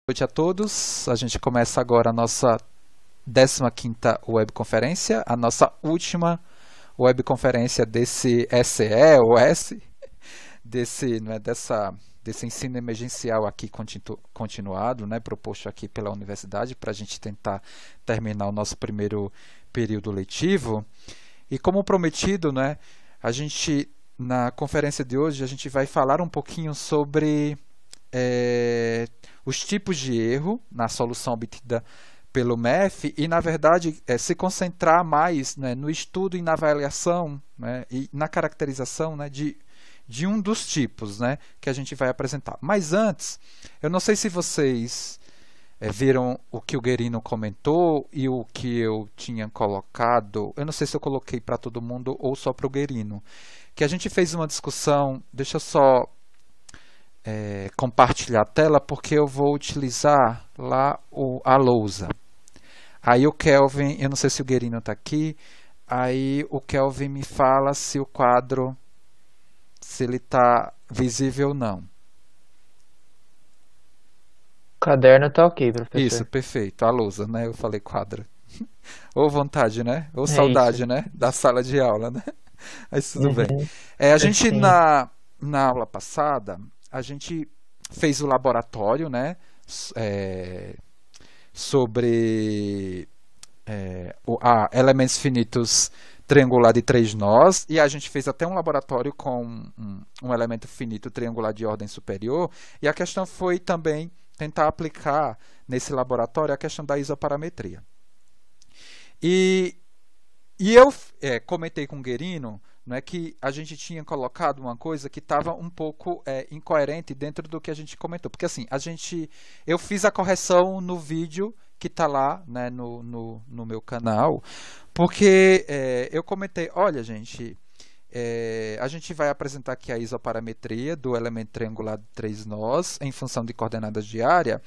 Noite a todos. A gente começa agora a nossa 15ª webconferência, a nossa última webconferência desse SE ou S, desse ensino emergencial aqui continuado, proposto aqui pela universidade para a gente tentar terminar o nosso primeiro período letivo. E como prometido, a gente, na conferência de hoje, a gente vai falar um pouquinho sobre os tipos de erro na solução obtida pelo MEF e, na verdade, se concentrar mais no estudo e na avaliação e na caracterização de um dos tipos que a gente vai apresentar. Mas antes, eu não sei se vocês viram o que o Guerino comentou e o que eu tinha colocado. Eu não sei se eu coloquei para todo mundo ou só para o Guerino. Que a gente fez uma discussão, deixa eu só compartilhar a tela, porque eu vou utilizar lá a lousa. Aí o Kelvin, eu não sei se o Guerino está aqui, aí o Kelvin me fala se o quadro, se ele está visível ou não. O caderno está ok, professor. Isso, perfeito, a lousa, eu falei quadro. Ou vontade, ou É saudade, isso. da sala de aula, Mas tudo bem. Uhum. A gente, Sim. na aula passada, a gente fez o laboratório, sobre elementos finitos triangular de 3 nós, e a gente fez até um laboratório com um elemento finito triangular de ordem superior, e a questão foi também tentar aplicar nesse laboratório a questão da isoparametria. E eu comentei com o Guerino que a gente tinha colocado uma coisa que estava um pouco incoerente dentro do que a gente comentou. Porque assim, eu fiz a correção no vídeo que está lá no meu canal, porque eu comentei, olha gente, a gente vai apresentar aqui a isoparametria do elemento triangular de 3 nós em função de coordenadas de área,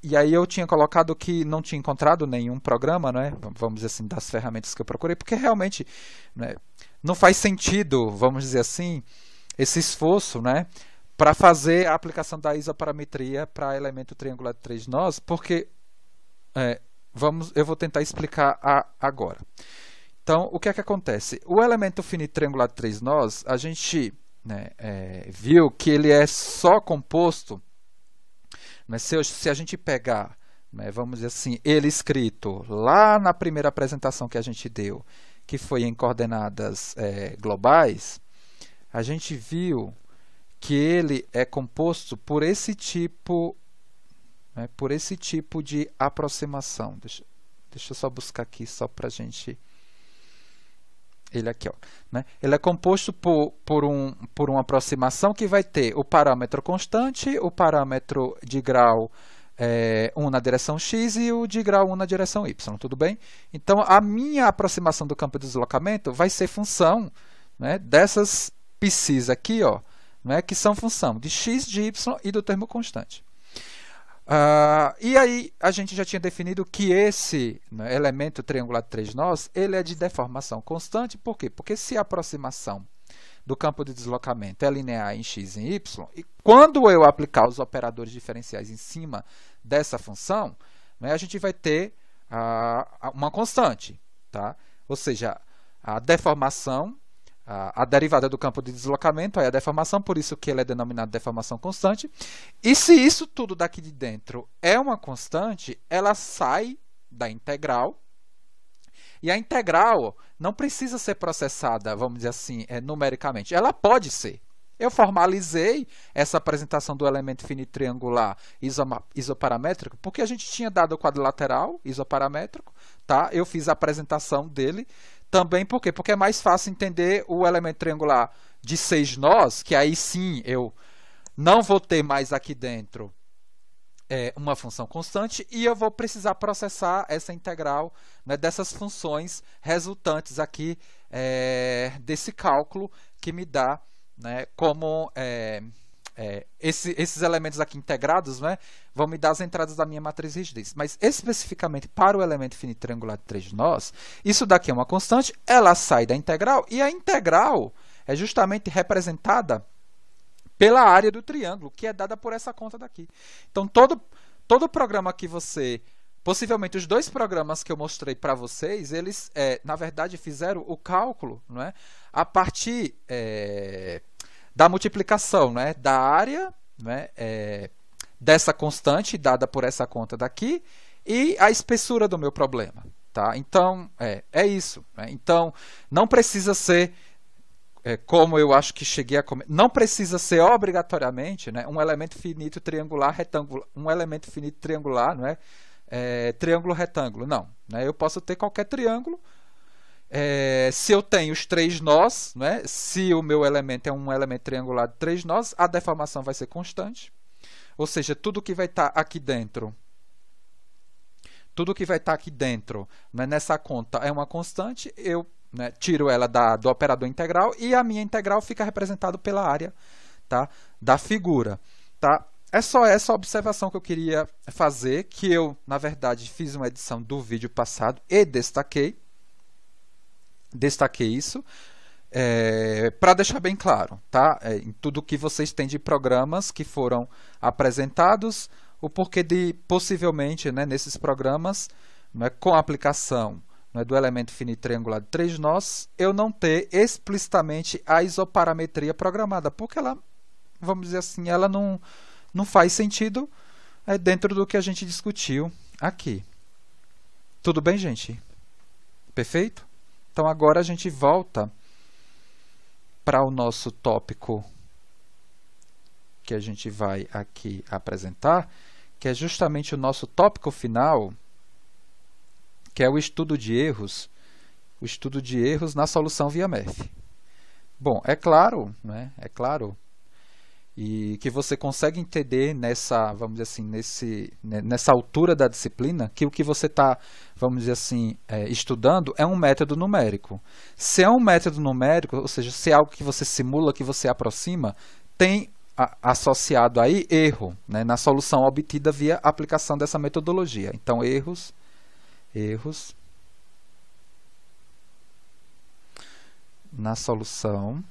e aí eu tinha colocado que não tinha encontrado nenhum programa, vamos dizer assim, das ferramentas que eu procurei, porque realmente não faz sentido, vamos dizer assim, esse esforço para fazer a aplicação da isoparametria para elemento triangular de 3 nós, porque eu vou tentar explicar agora. Então, o que é que acontece? O elemento finito triangular de 3 nós, a gente viu que ele é só composto. Mas se a gente pegar, vamos dizer assim, ele escrito lá na primeira apresentação que a gente deu, que foi em coordenadas globais, a gente viu que ele é composto por esse tipo de aproximação. Deixa eu só buscar aqui só para a gente. Ele aqui, ele é composto por uma aproximação que vai ter o parâmetro constante, o parâmetro de grau 1 na direção x e o de grau 1 na direção y, tudo bem? Então, a minha aproximação do campo de deslocamento vai ser função dessas psis aqui, que são função de x, de y e do termo constante. E aí a gente já tinha definido que esse elemento triangular de 3 nós, ele é de deformação constante. Por quê? Porque se a aproximação do campo de deslocamento é linear em x e em y, e quando eu aplicar os operadores diferenciais em cima dessa função, a gente vai ter uma constante. Tá? Ou seja, a deformação, a derivada do campo de deslocamento é a deformação, por isso que ele é denominado deformação constante. E se isso tudo daqui de dentro é uma constante, ela sai da integral. E a integral não precisa ser processada, vamos dizer assim, numericamente. Ela pode ser. Eu formalizei essa apresentação do elemento finito triangular isoparamétrico, porque a gente tinha dado o quadrilateral isoparamétrico, tá? Eu fiz a apresentação dele. Também por quê? Porque é mais fácil entender o elemento triangular de 6 nós, que aí sim eu não vou ter mais aqui dentro uma função constante e eu vou precisar processar essa integral dessas funções resultantes aqui desse cálculo que me dá como esses elementos aqui integrados vão me dar as entradas da minha matriz rigidez. Mas especificamente para o elemento finito triangular de 3 nós, isso daqui é uma constante, ela sai da integral, e a integral é justamente representada pela área do triângulo, que é dada por essa conta daqui. Então, todo programa que você... Possivelmente, os dois programas que eu mostrei para vocês, eles, na verdade, fizeram o cálculo, não é, a partir da multiplicação, né, da área, né, dessa constante dada por essa conta daqui e a espessura do meu problema. Tá? Então, é isso. Né? Então, não precisa ser... como eu acho que cheguei a comentar, não precisa ser obrigatoriamente, né, um elemento finito triangular retângulo, um elemento finito triangular, não é? Triângulo retângulo, não, né? Eu posso ter qualquer triângulo, se eu tenho os 3 nós, né? Se o meu elemento é um elemento triangular de 3 nós, a deformação vai ser constante, ou seja, tudo que vai estar aqui dentro, né, nessa conta é uma constante, eu, né, tiro ela do operador integral e a minha integral fica representada pela área, tá, da figura. Tá? É só essa observação que eu queria fazer, que eu, na verdade, fiz uma edição do vídeo passado e destaquei isso, para deixar bem claro, tá? Em tudo que vocês têm de programas que foram apresentados, o porquê de, possivelmente, né, nesses programas, né, com a aplicação, né, do elemento finito triangular de 3 nós, eu não ter explicitamente a isoparametria programada, porque ela, vamos dizer assim, ela não faz sentido dentro do que a gente discutiu aqui. Tudo bem, gente? Perfeito? Então, agora a gente volta para o nosso tópico que a gente vai aqui apresentar, que é justamente o nosso tópico final, que é o estudo de erros na solução via MEF. Bom, é claro, né? É claro, e que você consegue entender nessa, vamos dizer assim, nessa altura da disciplina, que o que você está, vamos dizer assim, estudando é um método numérico. Se é um método numérico, ou seja, se é algo que você simula, que você aproxima, tem associado aí erro, né, na solução obtida via aplicação dessa metodologia. Então, erros na solução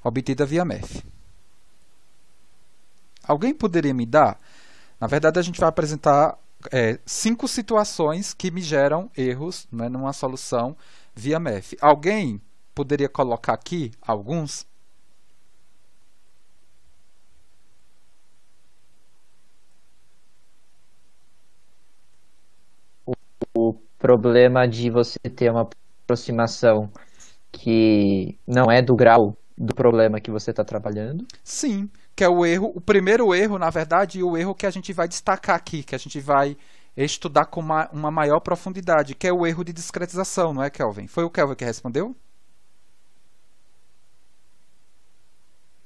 obtida via MEF. Alguém poderia me dar? Na verdade, a gente vai apresentar 5 situações que me geram erros, né, numa solução via MEF. Alguém poderia colocar aqui alguns? O problema de você ter uma aproximação que não é do grau do problema que você está trabalhando. Sim, que é o primeiro erro, na verdade, e o erro que a gente vai destacar aqui, que a gente vai estudar com uma maior profundidade, que é o erro de discretização, não é, Kelvin? Foi o Kelvin que respondeu?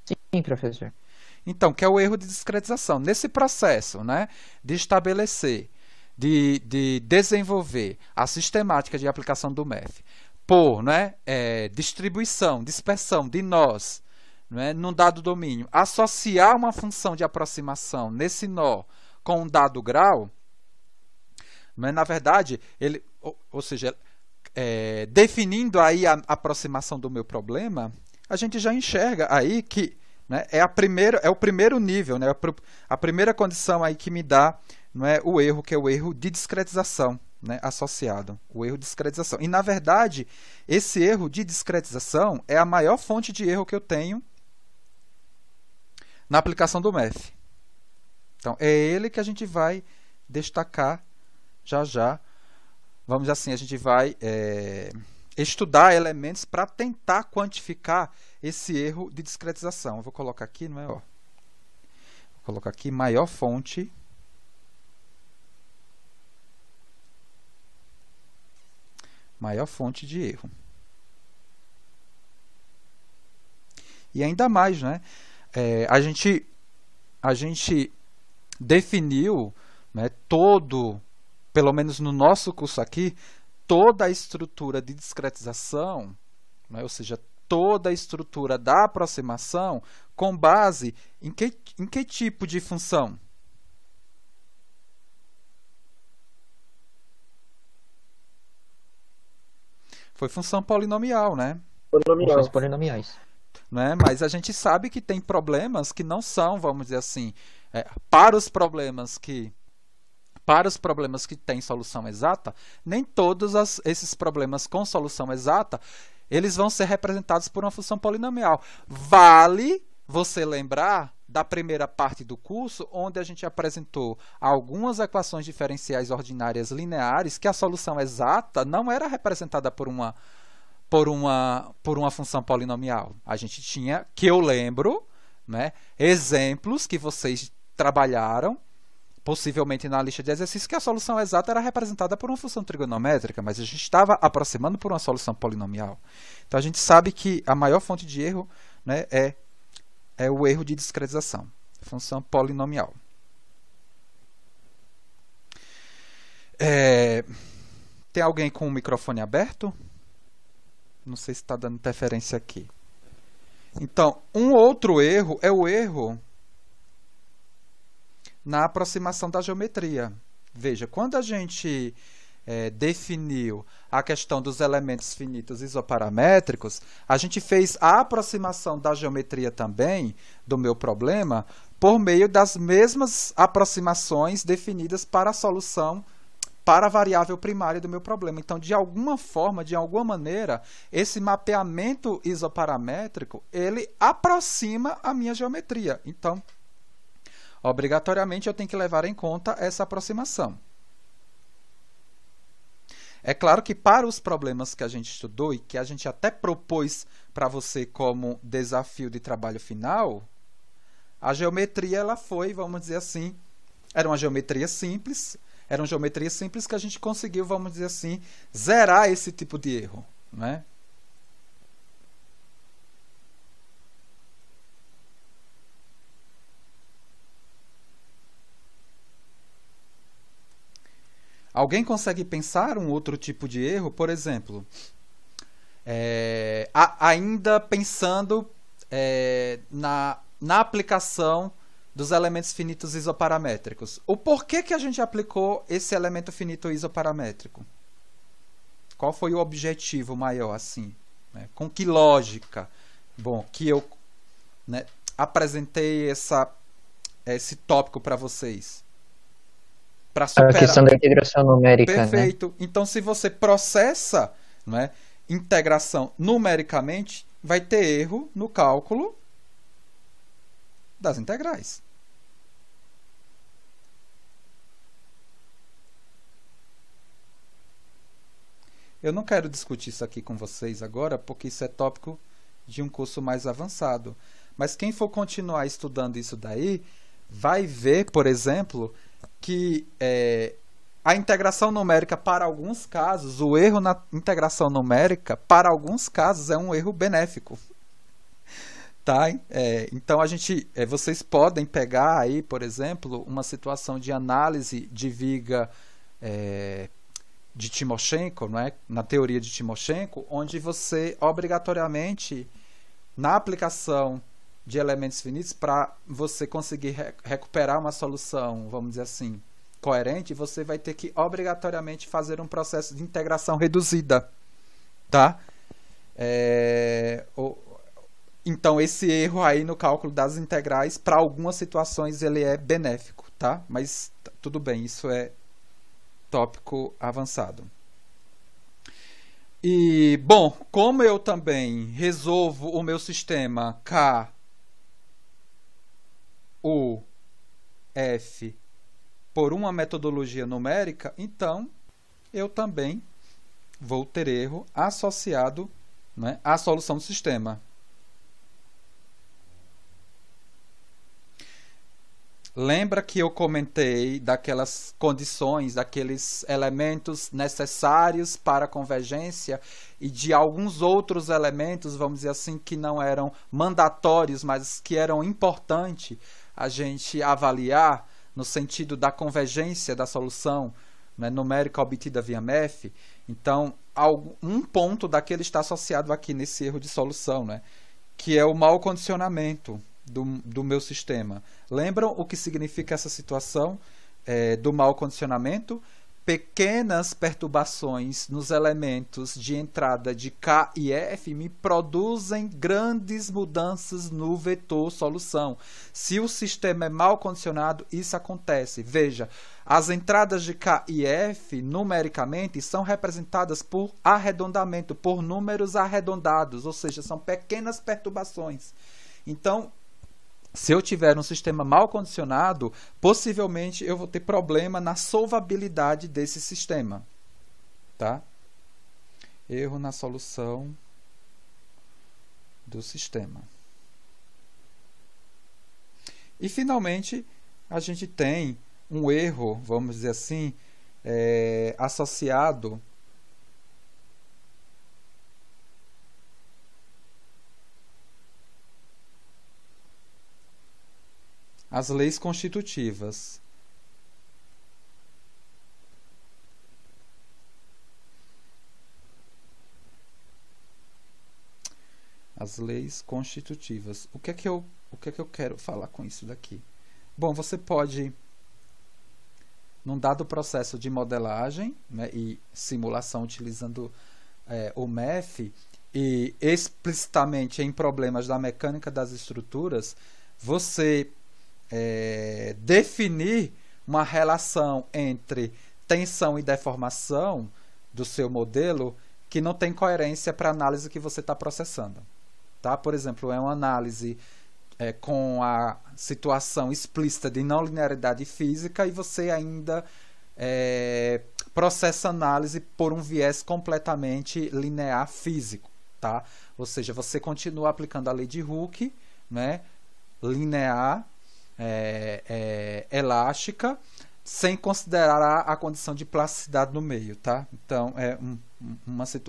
Sim, professor. Então, que é o erro de discretização. Nesse processo, né, de estabelecer, de desenvolver a sistemática de aplicação do MEF por, né, distribuição, dispersão de nós, né, num dado domínio, associar uma função de aproximação nesse nó com um dado grau, né, na verdade, ou seja, definindo aí a aproximação do meu problema, a gente já enxerga aí que, né, é o primeiro nível, né, a primeira condição aí que me dá, não é, o erro, que é o erro de discretização, né, associado, o erro de discretização. E, na verdade, esse erro de discretização é a maior fonte de erro que eu tenho na aplicação do MEF. Então, é ele que a gente vai destacar já já. Vamos dizer assim, a gente vai estudar elementos para tentar quantificar esse erro de discretização. Eu vou colocar aqui, não é? Ó. Vou colocar aqui maior fonte de erro. E ainda mais, né? A gente definiu, né, pelo menos no nosso curso aqui, toda a estrutura de discretização, né, ou seja, toda a estrutura da aproximação com base em que tipo de função? Foi função polinomial, né? Funções polinomiais. Né? Mas a gente sabe que tem problemas que não são, vamos dizer assim, para os problemas que têm solução exata, nem todos esses problemas com solução exata, eles vão ser representados por uma função polinomial. Vale você lembrar da primeira parte do curso, onde a gente apresentou algumas equações diferenciais ordinárias lineares, que a solução exata não era representada por uma função polinomial. A gente tinha, que eu lembro, né, exemplos que vocês trabalharam, possivelmente na lista de exercícios, que a solução exata era representada por uma função trigonométrica, mas a gente estava aproximando por uma solução polinomial. Então a gente sabe que a maior fonte de erro, né, é o erro de discretização, função polinomial. Tem alguém com o microfone aberto? Não sei se está dando interferência aqui. Então, um outro erro é o erro na aproximação da geometria. Veja, quando a gente definiu a questão dos elementos finitos isoparamétricos, a gente fez a aproximação da geometria também, do meu problema, por meio das mesmas aproximações definidas para a solução para a variável primária do meu problema. Então, de alguma forma, de alguma maneira, esse mapeamento isoparamétrico, ele aproxima a minha geometria. Então, obrigatoriamente, eu tenho que levar em conta essa aproximação. É claro que para os problemas que a gente estudou e que a gente até propôs para você como desafio de trabalho final, a geometria ela foi, vamos dizer assim, era uma geometria simples que a gente conseguiu, vamos dizer assim, zerar esse tipo de erro, né? Alguém consegue pensar um outro tipo de erro? Por exemplo, ainda pensando na aplicação dos elementos finitos isoparamétricos. O porquê que a gente aplicou esse elemento finito isoparamétrico? Qual foi o objetivo maior, assim? Né? Com que lógica? Bom, que eu, né, apresentei esse tópico para vocês. Para superar. A questão da integração numérica. Perfeito. Né? Então, se você processa, né, integração numericamente, vai ter erro no cálculo das integrais. Eu não quero discutir isso aqui com vocês agora, porque isso é tópico de um curso mais avançado. Mas quem for continuar estudando isso daí, vai ver, por exemplo, que a integração numérica, para alguns casos, o erro na integração numérica, para alguns casos, é um erro benéfico. Tá? Então, vocês podem pegar aí, por exemplo, uma situação de análise de viga de Timoshenko, não é? Na teoria de Timoshenko, onde você, obrigatoriamente, na aplicação de elementos finitos, para você conseguir recuperar uma solução, vamos dizer assim, coerente, você vai ter que, obrigatoriamente, fazer um processo de integração reduzida. Tá? Então, esse erro aí no cálculo das integrais, para algumas situações, ele é benéfico, tá? Mas tudo bem, isso é tópico avançado. E, bom, como eu também resolvo o meu sistema K, U, F por uma metodologia numérica, então eu também vou ter erro associado, né, à solução do sistema. Lembra que eu comentei daquelas condições, daqueles elementos necessários para a convergência e de alguns outros elementos, vamos dizer assim, que não eram mandatórios, mas que eram importantes a gente avaliar no sentido da convergência da solução, né, numérica obtida via MEF? Então, um ponto daquele está associado aqui nesse erro de solução, né? Que é o mau condicionamento do meu sistema. Lembram o que significa essa situação do mau condicionamento? Pequenas perturbações nos elementos de entrada de K e F me produzem grandes mudanças no vetor solução. Se o sistema é mal condicionado, isso acontece. Veja, as entradas de K e F, numericamente, são representadas por arredondamento, por números arredondados, ou seja, são pequenas perturbações. Então, se eu tiver um sistema mal condicionado, possivelmente eu vou ter problema na solvabilidade desse sistema. Tá? Erro na solução do sistema. E, finalmente, a gente tem um erro, vamos dizer assim, associado às leis constitutivas. As leis constitutivas. O que é que eu quero falar com isso daqui? Bom, você pode, num dado processo de modelagem, né, e simulação utilizando o MEF, e explicitamente em problemas da mecânica das estruturas, você definir uma relação entre tensão e deformação do seu modelo que não tem coerência para a análise que você está processando. Tá? Por exemplo, é uma análise com a situação explícita de não linearidade física e você ainda processa a análise por um viés completamente linear físico. Tá? Ou seja, você continua aplicando a lei de Hooke, né, linear, elástica, sem considerar a condição de plasticidade no meio. Tá? Então,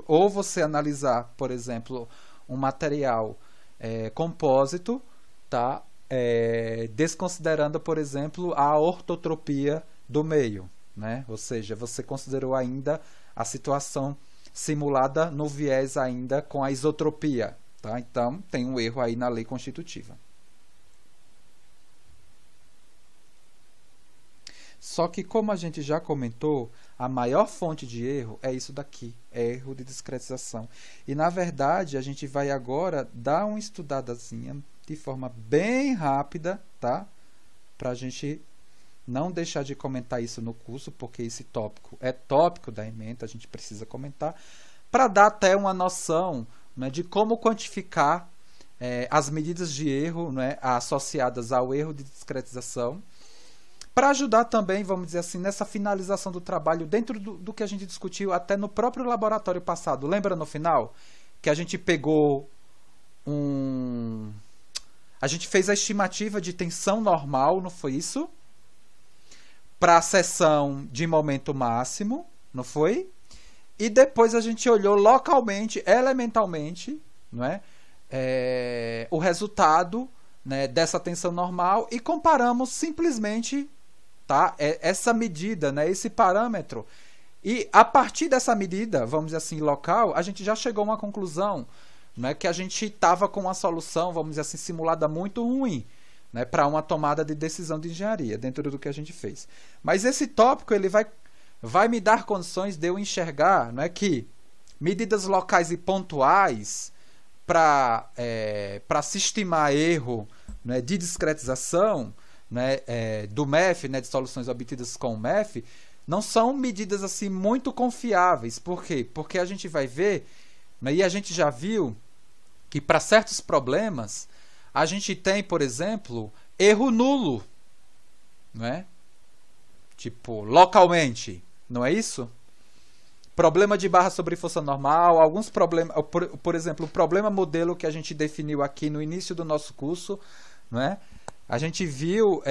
ou você analisar, por exemplo, um material compósito, tá? Desconsiderando, por exemplo, a ortotropia do meio, né? Ou seja, você considerou ainda a situação simulada no viés ainda com a isotropia. Tá? Então, tem um erro aí na lei constitutiva. Só que, como a gente já comentou, a maior fonte de erro é isso daqui, é erro de discretização. E, na verdade, a gente vai agora dar uma estudadazinha de forma bem rápida, tá? Para a gente não deixar de comentar isso no curso, porque esse tópico é tópico da ementa, a gente precisa comentar, para dar até uma noção, né, de como quantificar as medidas de erro, né, associadas ao erro de discretização, para ajudar também, vamos dizer assim, nessa finalização do trabalho dentro do que a gente discutiu até no próprio laboratório passado. Lembra no final que a gente pegou a gente fez a estimativa de tensão normal, não foi isso? Para a seção de momento máximo, não foi? E depois a gente olhou localmente, elementalmente, não é? O resultado, né, dessa tensão normal e comparamos simplesmente, tá, essa medida, né, esse parâmetro. E a partir dessa medida, vamos dizer assim, local, a gente já chegou a uma conclusão, né, que a gente estava com uma solução, vamos dizer assim, simulada muito ruim, né, para uma tomada de decisão de engenharia, dentro do que a gente fez. Mas esse tópico ele vai me dar condições de eu enxergar, né, que medidas locais e pontuais para se estimar erro, né, de discretização, né, do MEF, né, de soluções obtidas com o MEF, não são medidas assim muito confiáveis. Por quê? Porque a gente vai ver, né, e a gente já viu que para certos problemas a gente tem, por exemplo, erro nulo, né? Tipo, localmente, não é isso? Problema de barra sobre força normal, alguns problemas, por exemplo, o problema modelo que a gente definiu aqui no início do nosso curso, né? A gente viu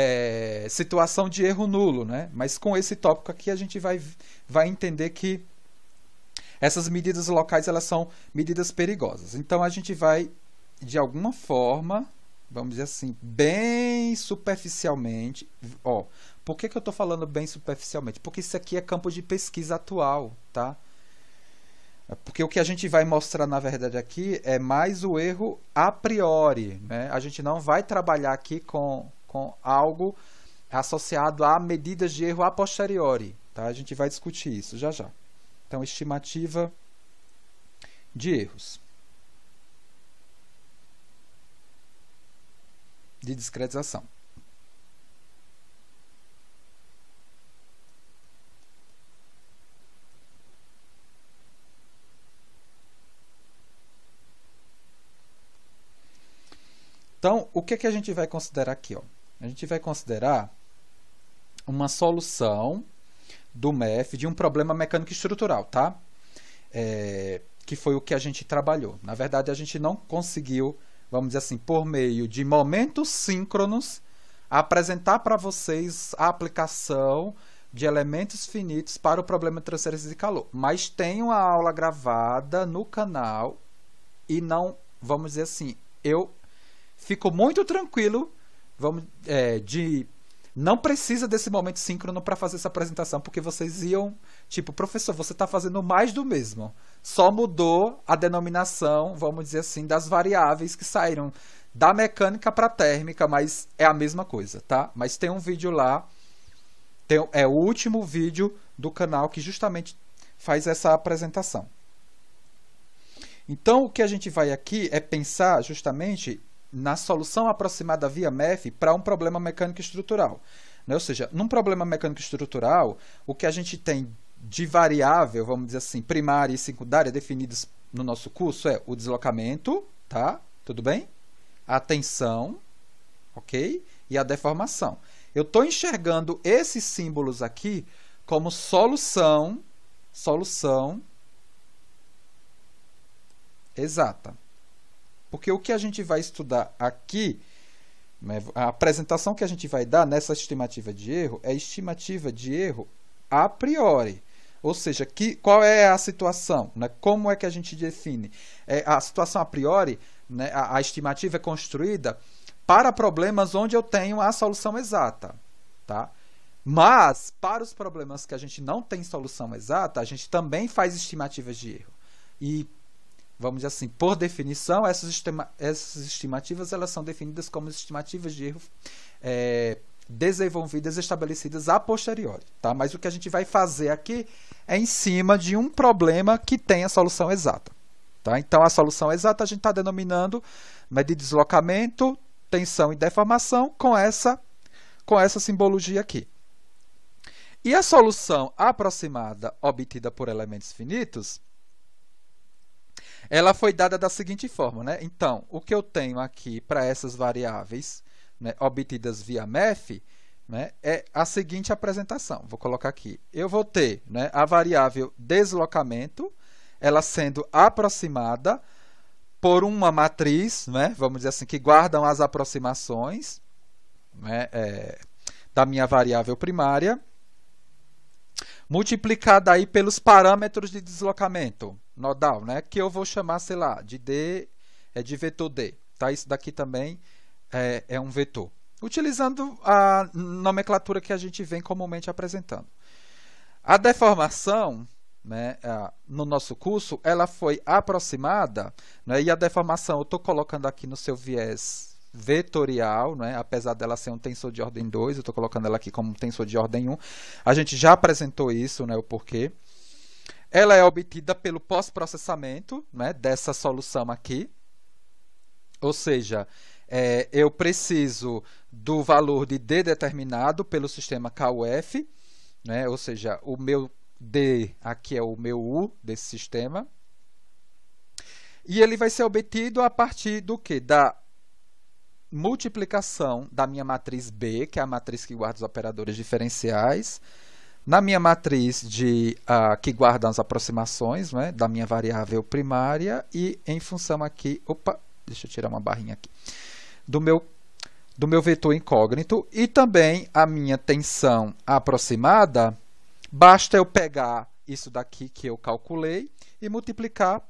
situação de erro nulo, né? Mas com esse tópico aqui a gente vai entender que essas medidas locais elas são medidas perigosas. Então a gente vai, de alguma forma, vamos dizer assim, bem superficialmente. Por que eu estou falando bem superficialmente? Porque isso aqui é campo de pesquisa atual, tá? Porque o que a gente vai mostrar, na verdade, aqui é mais o erro a priori, né? A gente não vai trabalhar aqui com algo associado a medidas de erro a posteriori, tá? A gente vai discutir isso já já. Então, estimativa de erros de discretização. Então, o que a gente vai considerar aqui? Ó? A gente vai considerar uma solução do MEF de um problema mecânico estrutural, tá? Que foi o que a gente trabalhou. Na verdade, a gente não conseguiu, vamos dizer assim, por meio de momentos síncronos, apresentar para vocês a aplicação de elementos finitos para o problema de transferência de calor. Mas tem uma aula gravada no canal e não, vamos dizer assim, eu fico muito tranquilo, não precisa desse momento síncrono para fazer essa apresentação, porque vocês iam, tipo, professor, você está fazendo mais do mesmo. Só mudou a denominação, vamos dizer assim, das variáveis que saíram da mecânica para a térmica, mas é a mesma coisa, tá? Mas tem um vídeo lá, é o último vídeo do canal que justamente faz essa apresentação. Então, o que a gente vai aqui é pensar justamente na solução aproximada via MEF para um problema mecânico estrutural. Né? Ou seja, num problema mecânico estrutural, o que a gente tem de variável, vamos dizer assim, primária e secundária definidos no nosso curso é o deslocamento, tá? Tudo bem? A tensão, ok? E a deformação. Eu estou enxergando esses símbolos aqui como solução exata. Porque o que a gente vai estudar aqui, né, a apresentação que a gente vai dar nessa estimativa de erro é estimativa de erro a priori. Ou seja, qual é a situação? Né? Como é que a gente define? A situação a priori, né, a estimativa é construída para problemas onde eu tenho a solução exata. Tá? Mas, para os problemas que a gente não tem solução exata, a gente também faz estimativas de erro. E vamos dizer assim, por definição, essas estimativas elas são definidas como estimativas de erro desenvolvidas, estabelecidas a posteriori. Tá? Mas o que a gente vai fazer aqui é em cima de um problema que tem a solução exata. Tá? Então, a solução exata a gente está denominando de deslocamento, tensão e deformação com essa simbologia aqui. E a solução aproximada obtida por elementos finitos, ela foi dada da seguinte forma, né? Então, o que eu tenho aqui para essas variáveis, né, obtidas via MEF, né, é a seguinte apresentação. Vou colocar aqui. Eu vou ter, né, a variável deslocamento, ela sendo aproximada por uma matriz, né, vamos dizer assim, que guardam as aproximações, né, da minha variável primária, multiplicada aí pelos parâmetros de deslocamento nodal, né? Que eu vou chamar, sei lá, de vetor D. Tá? Isso daqui também é um vetor. Utilizando a nomenclatura que a gente vem comumente apresentando. A deformação, né, no nosso curso, ela foi aproximada, né, e a deformação eu estou colocando aqui no seu viés vetorial, né, apesar dela ser um tensor de ordem 2, eu estou colocando ela aqui como um tensor de ordem 1. A gente já apresentou isso, né, o porquê. Ela é obtida pelo pós-processamento, né, dessa solução aqui. Ou seja, eu preciso do valor de D determinado pelo sistema KUF, né, ou seja, o meu D aqui é o meu U desse sistema. E ele vai ser obtido a partir do quê? Da multiplicação da minha matriz B, que é a matriz que guarda os operadores diferenciais, na minha matriz que guarda as aproximações, né, da minha variável primária e em função aqui, deixa eu tirar uma barrinha aqui, do meu vetor incógnito e também a minha tensão aproximada, basta eu pegar isso daqui que eu calculei e multiplicar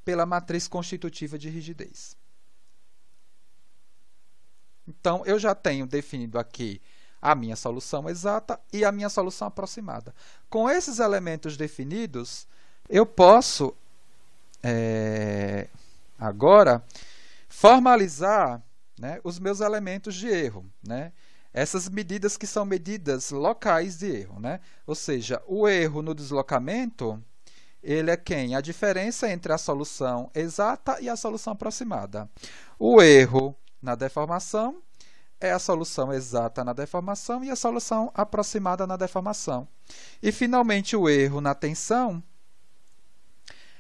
pela matriz constitutiva de rigidez. Então, eu já tenho definido aqui a minha solução exata e a minha solução aproximada. Com esses elementos definidos, eu posso agora formalizar, né, os meus elementos de erro, né? Essas medidas que são medidas locais de erro, né? Ou seja, o erro no deslocamento, ele é quem? A diferença entre a solução exata e a solução aproximada. O erro na deformação é a solução exata na deformação e a solução aproximada na deformação. E, finalmente, o erro na tensão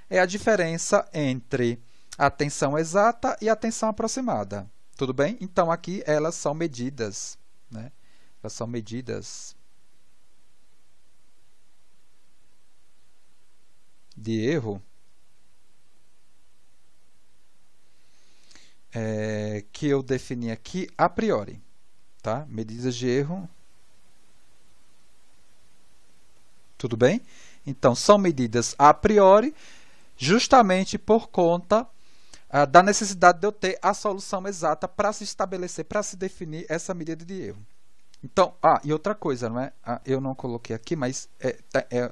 é a diferença entre a tensão exata e a tensão aproximada. Tudo bem? Então, aqui elas são medidas, né? Elas são medidas de erro que eu defini aqui a priori. Tá? Medidas de erro. Tudo bem? Então, são medidas a priori, justamente por conta da necessidade de eu ter a solução exata para se estabelecer, para se definir essa medida de erro. Então, e outra coisa, não é? Eu não coloquei aqui, mas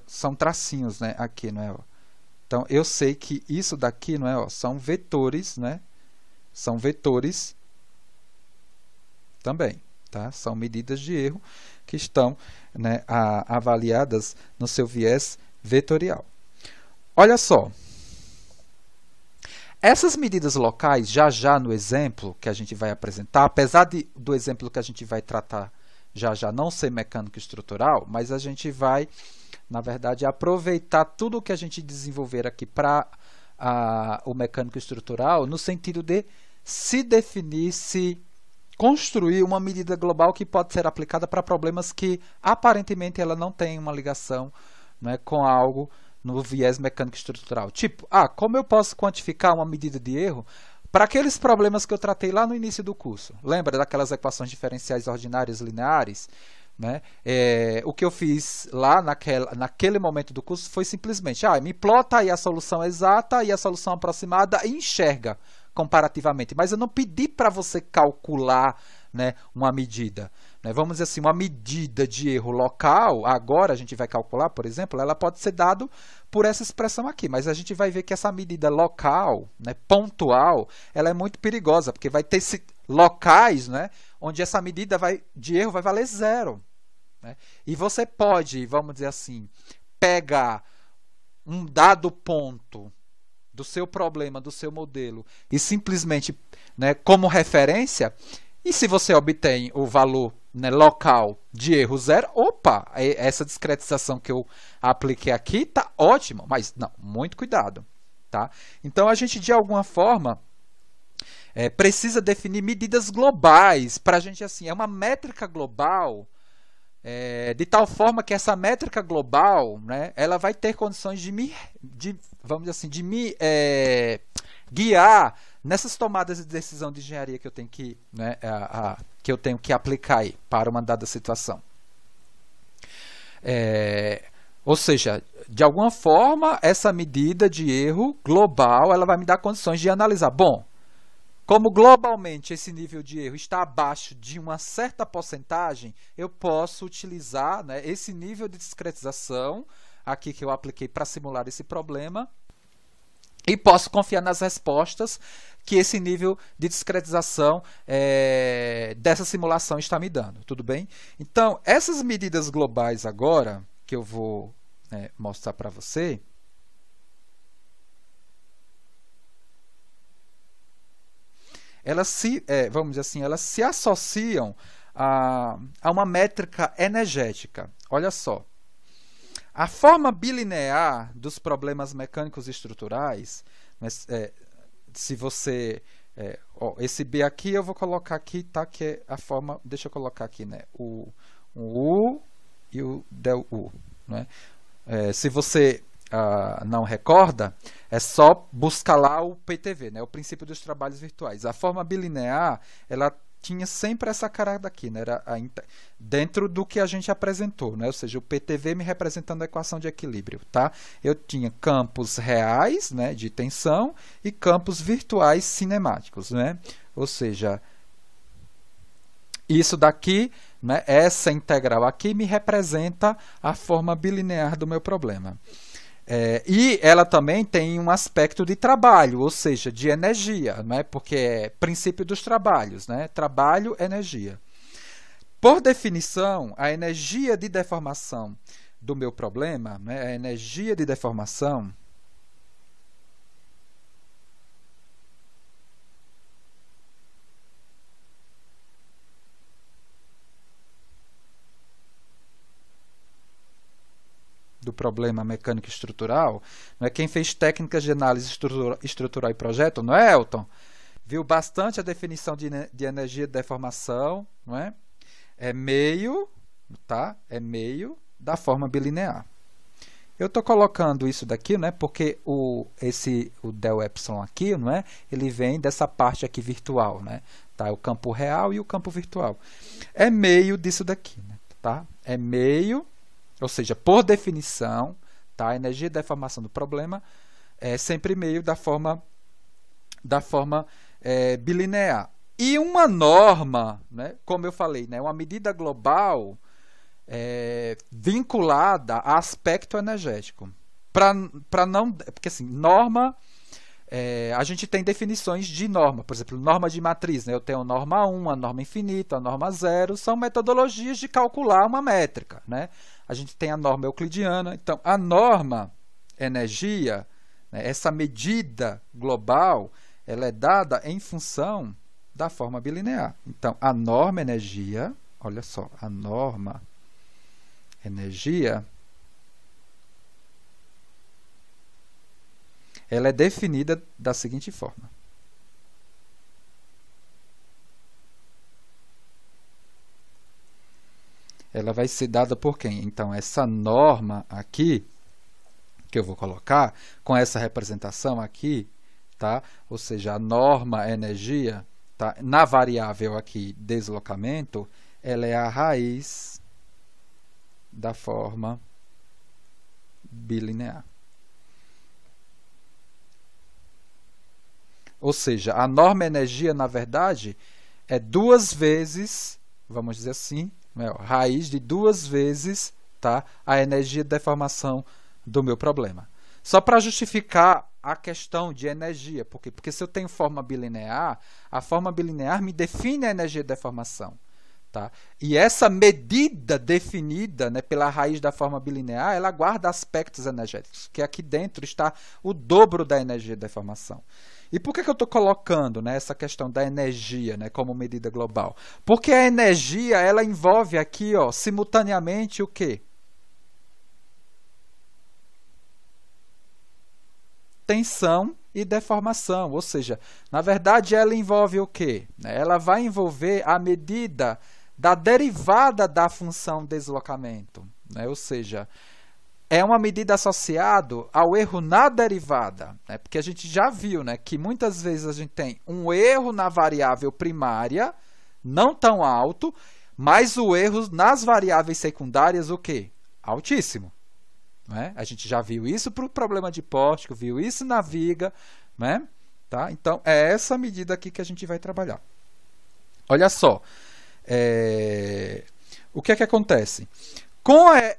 são tracinhos, né? Aqui, não é? Então, eu sei que isso daqui, não é? São vetores, né? São vetores também, tá? São medidas de erro que estão, né, avaliadas no seu viés vetorial. Olha só. Essas medidas locais, já no exemplo que a gente vai apresentar, apesar do exemplo que a gente vai tratar já não ser mecânico estrutural, mas a gente vai, na verdade, aproveitar tudo o que a gente desenvolver aqui para o mecânico estrutural, no sentido de se definir, se construir uma medida global que pode ser aplicada para problemas que, aparentemente, ela não tem uma ligação, né, com algo no viés mecânico estrutural. Tipo, como eu posso quantificar uma medida de erro para aqueles problemas que eu tratei lá no início do curso? Lembra daquelas equações diferenciais ordinárias lineares? Né? O que eu fiz lá naquele momento do curso foi simplesmente, me plota aí a solução exata e a solução aproximada e enxerga comparativamente. Mas eu não pedi para você calcular, né, uma medida. Né? Vamos dizer assim, uma medida de erro local, agora a gente vai calcular, por exemplo, ela pode ser dada por essa expressão aqui, mas a gente vai ver que essa medida local, né, pontual, ela é muito perigosa, porque vai ter locais, né, onde essa medida de erro vai valer zero. Né? E você pode, vamos dizer assim, pegar um dado ponto do seu problema, do seu modelo, e simplesmente, né, como referência, e se você obtém o valor, né, local de erro zero, essa discretização que eu apliquei aqui está ótimo, mas não, muito cuidado. Tá? Então, a gente, de alguma forma, precisa definir medidas globais para a gente, assim, é uma métrica global, de tal forma que essa métrica global, né, ela vai ter condições de me guiar nessas tomadas de decisão de engenharia que eu tenho que, né, que eu tenho que aplicar aí para uma dada situação. Ou seja, de alguma forma, essa medida de erro global, ela vai me dar condições de analisar. Bom, como globalmente esse nível de erro está abaixo de uma certa porcentagem, eu posso utilizar, né, esse nível de discretização aqui que eu apliquei para simular esse problema e posso confiar nas respostas que esse nível de discretização dessa simulação está me dando. Tudo bem? Então, essas medidas globais agora, que eu vou, né, mostrar para você, elas se, vamos dizer assim, elas se associam a uma métrica energética. Olha só. A forma bilinear dos problemas mecânicos estruturais, se você... esse B aqui eu vou colocar aqui, tá? Que é a forma... Deixa eu colocar aqui, né? O U e o del U. Né? Se você não recorda, é só buscar lá o PTV, né? O princípio dos trabalhos virtuais. A forma bilinear, ela tinha sempre essa característica aqui, né? Era dentro do que a gente apresentou, né? Ou seja, o PTV me representando a equação de equilíbrio. Tá? Eu tinha campos reais, né, de tensão e campos virtuais cinemáticos. Né? Ou seja, isso daqui, né, essa integral aqui me representa a forma bilinear do meu problema. E ela também tem um aspecto de trabalho, ou seja, de energia, né? Porque é princípio dos trabalhos, né? Trabalho, energia. Por definição, a energia de deformação do meu problema, né? A energia de deformação do problema mecânico estrutural, não é? Quem fez técnicas de análise estrutural e projeto, não é, Elton? Viu bastante a definição de energia de deformação, não é? É meio, tá? É meio da forma bilinear. Eu estou colocando isso daqui, né? Porque o del epsilon aqui, não é? Ele vem dessa parte aqui virtual, né? Tá? O campo real e o campo virtual. É meio disso daqui, né? Tá? É meio. Ou seja, por definição, tá? A energia de deformação do problema é sempre meio da forma bilinear. E uma norma, né? Como eu falei, né? Uma medida global vinculada a aspecto energético. Para não, porque assim, norma, a gente tem definições de norma. Por exemplo, norma de matriz, né? Eu tenho a norma 1, a norma infinita, a norma 0. São metodologias de calcular uma métrica, né? A gente tem a norma euclidiana. Então, a norma energia, né, essa medida global, ela é dada em função da forma bilinear. Então, a norma energia, olha só, a norma energia, ela é definida da seguinte forma. Ela vai ser dada por quem? Então, essa norma aqui, que eu vou colocar, com essa representação aqui, tá? Ou seja, a norma energia, tá? Na variável aqui, deslocamento, ela é a raiz da forma bilinear. Ou seja, a norma energia, na verdade, é 2 vezes, vamos dizer assim, raiz de 2 vezes, tá, a energia de deformação do meu problema. Só para justificar a questão de energia. Por quê? Porque se eu tenho forma bilinear, a forma bilinear me define a energia de deformação. Tá? E essa medida definida, né, pela raiz da forma bilinear, ela guarda aspectos energéticos, que aqui dentro está o dobro da energia de deformação. E por que eu estou colocando, né, essa questão da energia, né, como medida global? Porque a energia, ela envolve aqui, ó, simultaneamente o quê? Tensão e deformação. Ou seja, na verdade, ela envolve o quê? Ela vai envolver a medida da derivada da função deslocamento. Né? Ou seja, é uma medida associada ao erro na derivada, né? Porque a gente já viu, né, que muitas vezes a gente tem um erro na variável primária, não tão alto, mas o erro nas variáveis secundárias, o quê? Altíssimo. Né? A gente já viu isso para o problema de pórtico, viu isso na viga. Né? Tá? Então, é essa medida aqui que a gente vai trabalhar. Olha só, o que é que acontece?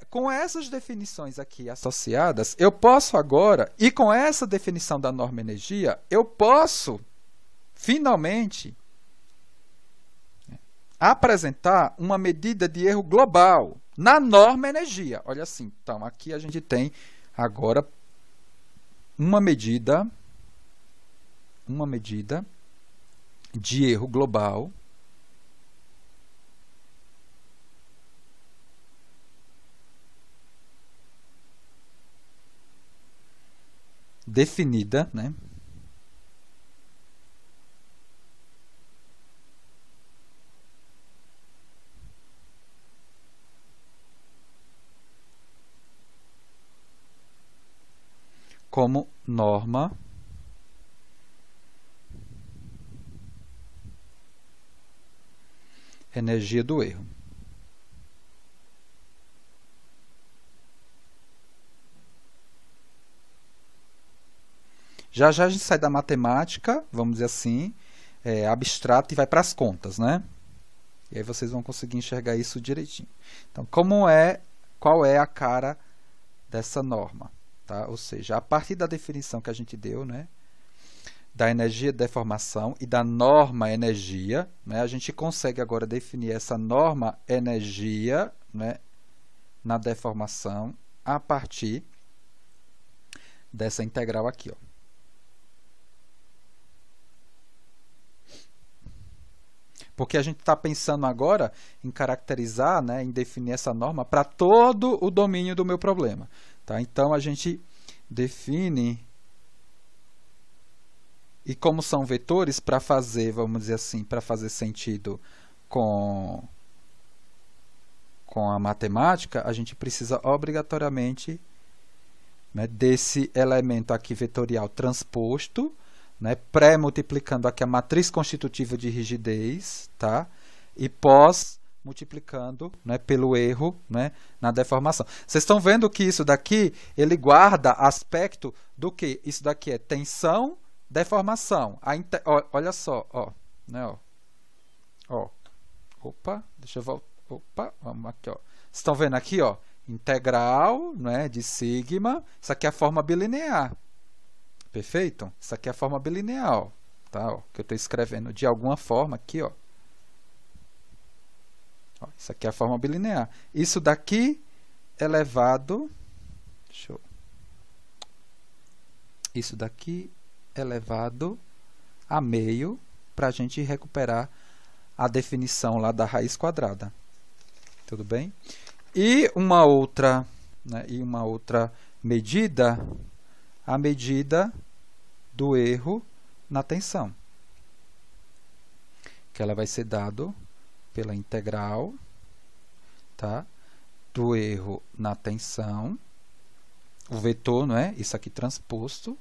Com essas definições aqui associadas, eu posso agora, e com essa definição da norma energia, eu posso, finalmente, apresentar uma medida de erro global na norma energia. Olha assim, então aqui a gente tem agora uma medida de erro global definida, né? Como norma energia do erro. Já já a gente sai da matemática, vamos dizer assim, abstrata, e vai para as contas, né? E aí vocês vão conseguir enxergar isso direitinho. Então, qual é a cara dessa norma? tá? Ou seja, a partir da definição que a gente deu, né, da energia de deformação e da norma energia, né, a gente consegue agora definir essa norma energia, né, na deformação a partir dessa integral aqui, ó. Porque a gente está pensando agora em caracterizar, né, em definir essa norma para todo o domínio do meu problema. Tá? Então, a gente define, e como são vetores, para fazer, vamos dizer assim, para fazer sentido com a matemática, a gente precisa obrigatoriamente, né, desse elemento aqui vetorial transposto, né, pré-multiplicando aqui a matriz constitutiva de rigidez, tá? E pós-multiplicando, né, pelo erro, né, na deformação. Vocês estão vendo que isso daqui, ele guarda aspecto do que? Isso daqui é tensão, deformação. Olha só, ó, né, ó. Opa, deixa eu voltar. Opa, vamos aqui, ó. Vocês estão vendo aqui, ó, integral, né, de sigma. Isso aqui é a forma bilinear. Perfeito? Isso aqui é a forma bilinear, ó, tá? Ó, que eu estou escrevendo de alguma forma aqui, ó. Ó, isso aqui é a forma bilinear. Isso daqui elevado... Isso daqui elevado a meio para a gente recuperar a definição lá da raiz quadrada. Tudo bem? E uma outra, né, medida, a medida do erro na tensão, que ela vai ser dado pela integral, tá, do erro na tensão, o vetor, não é? Isso aqui transposto,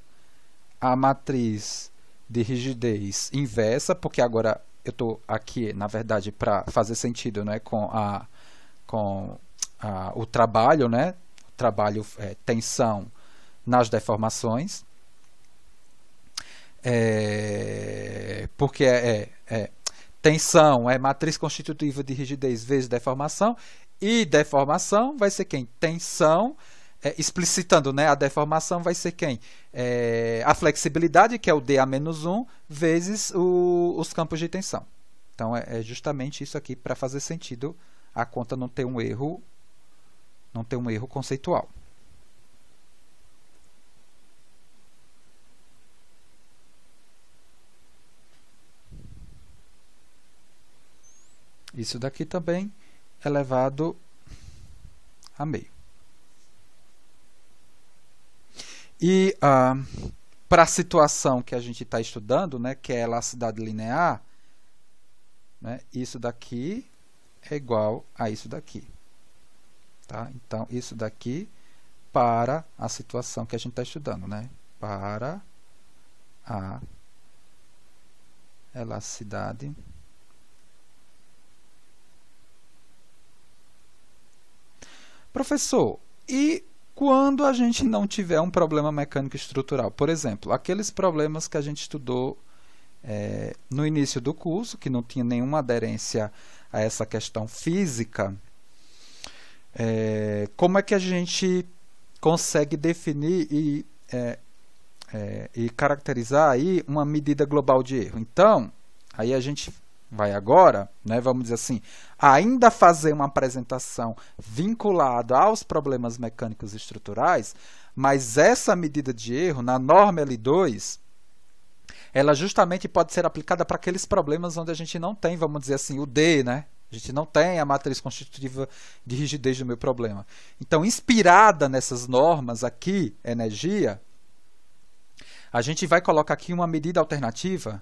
a matriz de rigidez inversa, porque agora eu estou aqui, na verdade, para fazer sentido, né, com o trabalho, né, o trabalho tensão nas deformações, porque tensão é matriz constitutiva de rigidez vezes deformação, e deformação vai ser quem? Tensão, explicitando, né, a deformação vai ser quem? A flexibilidade, que é o dA-1, vezes os campos de tensão. Então, é justamente isso aqui para fazer sentido a conta não ter um erro conceitual. Isso daqui também elevado a meio. E para a situação que a gente está estudando, né, que é a elasticidade linear, né, isso daqui é igual a isso daqui. Tá? Então, isso daqui para a situação que a gente está estudando, né? Para a elasticidade Professor, e quando a gente não tiver um problema mecânico estrutural? Por exemplo, aqueles problemas que a gente estudou no início do curso, que não tinha nenhuma aderência a essa questão física, como é que a gente consegue definir e caracterizar aí uma medida global de erro? Então, aí a gente vai agora, né, vamos dizer assim, ainda fazer uma apresentação vinculada aos problemas mecânicos estruturais, mas essa medida de erro, na norma L2, ela justamente pode ser aplicada para aqueles problemas onde a gente não tem, vamos dizer assim, o D, né? A gente não tem a matriz constitutiva de rigidez do meu problema. Então, inspirada nessas normas aqui, energia, a gente vai colocar aqui uma medida alternativa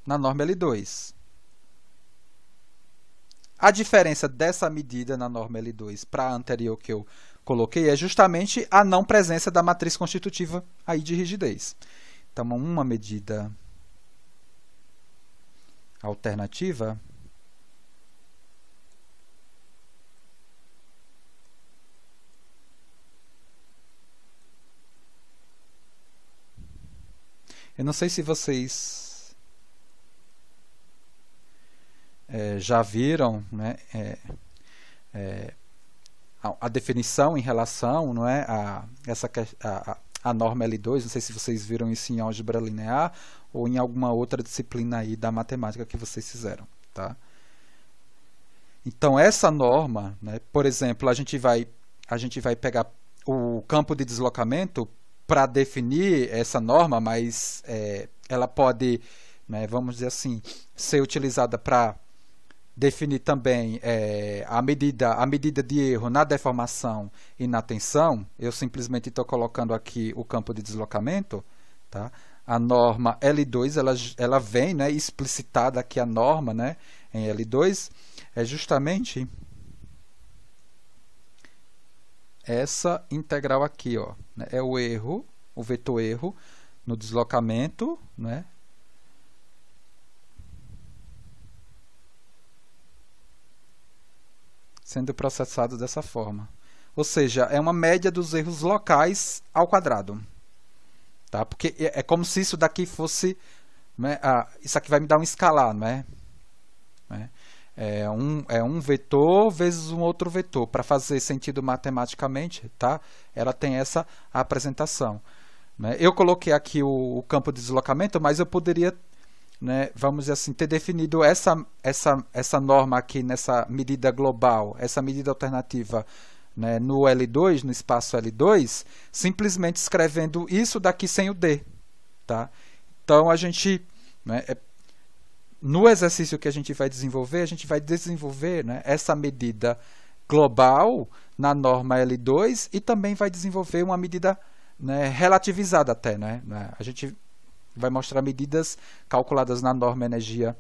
na norma L2. A diferença dessa medida na norma L2 para a anterior que eu coloquei é justamente a não presença da matriz constitutiva aí de rigidez. Então, uma medida alternativa eu não sei se vocês já viram, né, a definição em relação, não é, a norma L2, não sei se vocês viram isso em álgebra linear ou em alguma outra disciplina aí da matemática que vocês fizeram, tá? Então essa norma, né, por exemplo, a gente vai pegar o campo de deslocamento para definir essa norma, mas ela pode, né, vamos dizer assim, ser utilizada para definir também a medida de erro na deformação e na tensão. Eu simplesmente estou colocando aqui o campo de deslocamento, tá? A norma L2, ela vem, né, explicitada aqui a norma, né, em L2, é justamente essa integral aqui, ó, né, é o erro, o vetor erro no deslocamento, né, sendo processado dessa forma. Ou seja, é uma média dos erros locais ao quadrado. Tá? Porque é como se isso daqui fosse, né, isso aqui vai me dar um escalar, não é? É um vetor vezes um outro vetor. Para fazer sentido matematicamente, tá? Ela tem essa apresentação. Né? Eu coloquei aqui o campo de deslocamento, mas eu poderia, né, vamos dizer assim, ter definido essa norma aqui nessa medida global, essa medida alternativa, né, no L2, no espaço L2, simplesmente escrevendo isso daqui sem o D. Tá? Então, a gente, né, no exercício que a gente vai desenvolver, né, essa medida global na norma L2 e também vai desenvolver uma medida, né, relativizada até. Né? A gente vai mostrar medidas calculadas na norma energia,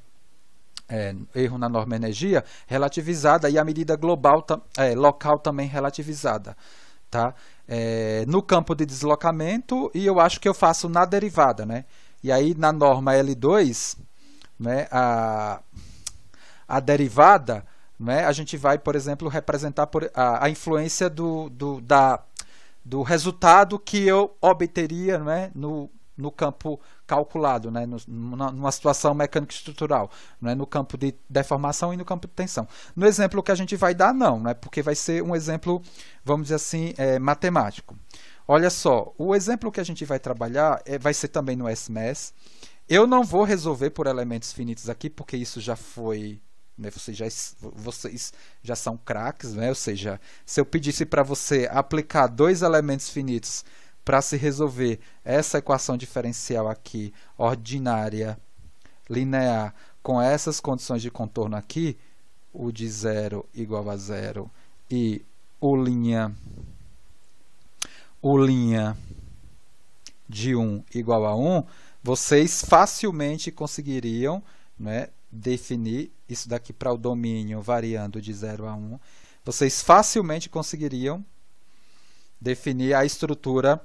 erro na norma energia relativizada e a medida global local também relativizada, tá? No campo de deslocamento, e eu acho que eu faço na derivada, né? E aí na norma L2, né, a derivada, né, a gente vai, por exemplo, representar a influência do resultado que eu obteria, né, no campo calculado, né, numa situação mecânica estrutural, né, no campo de deformação e no campo de tensão. No exemplo que a gente vai dar, não, né, porque vai ser um exemplo, vamos dizer assim, matemático. Olha só, o exemplo que a gente vai trabalhar vai ser também no SMES. Eu não vou resolver por elementos finitos aqui, porque isso já foi, né, vocês já são craques, né, ou seja, se eu pedisse para você aplicar 2 elementos finitos para se resolver essa equação diferencial aqui, ordinária, linear, com essas condições de contorno aqui, o de 0 igual a 0 e o linha de 1 igual a 1, vocês facilmente conseguiriam, né, definir isso daqui para o domínio variando de 0 a 1. Vocês facilmente conseguiriam definir a estrutura,